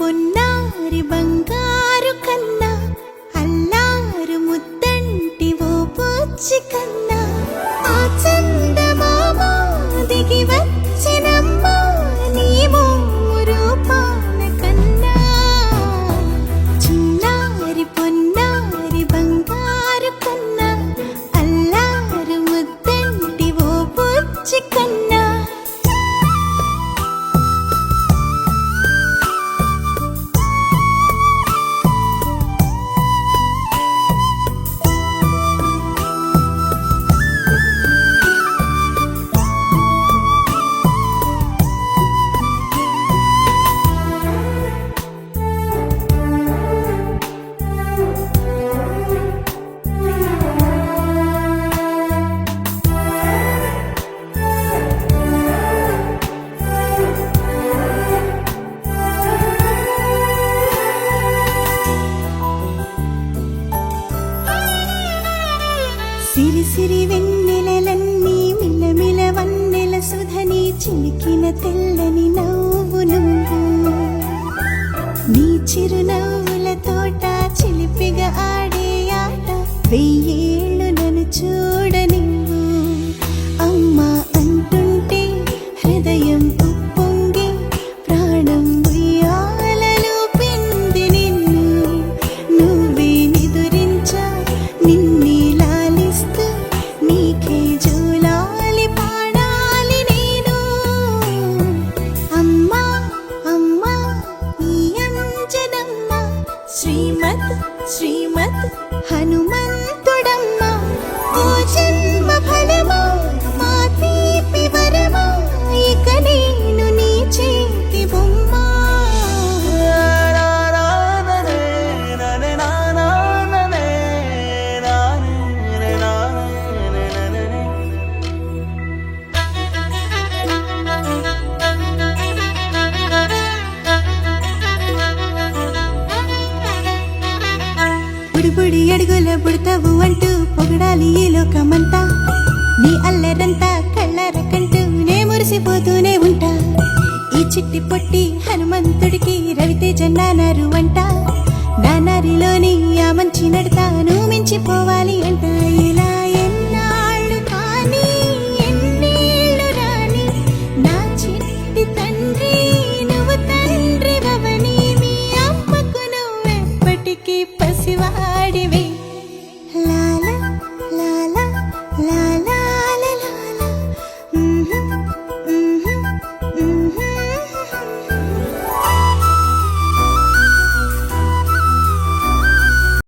పొన్నారి బంగారు కన్నా అల్లారు ముద్దంటి ఓ బుజ్జి కన్నా ఆ చందమామ దిగి వచ్చినమ్మా నీ రూపాల కన్నా చిన్నారి పొన్నారి బంగారు కన్నా అల్లారు ముద్దంటి ఓ బుజ్జి కన్నా సిరి సిరి వెన్నెలలన్నీ మిలమిల వన్నెల సుధని చిలికిన తెల్లని నవ్వు నువ్వు నీ చిరునవ్వుల తోట చిలిపిగా ఆడే ఆట వెయ్యేళ్ళు నన్ను చూడ నువ్వు అమ్మా అంటుంటే హృదయం ఉప్పొంగి ప్రాణం ఉయ్యాలలో పిండి నిన్ను నువ్వే నిదురించా నిన్నే నీకే జూలాలి పాడాలి నేను అమ్మా అమ్మా ఈ అంజనమ్మ శ్రీమత్ శ్రీమత్ హనుమంతుడమ్మ ఓ జన్మ ఫలమా మా తీపి వరమా ఇక నేను నీ చేతి బొమ్మ బుడిబుడి అడుగుల బుడతావు అంటూ పొగడాలి ఈ లోకమంతా నీ అల్లరంతా కళ్ళరకంటూ నే మురిసిపోతూనే ఉంటా ఈ చిట్టి పొట్టి హనుమంతుడికి రవితేజ నానారు అంట నానారిలోని ఆ మంచి నడతా నువ్వు మించిపోవాలి అంట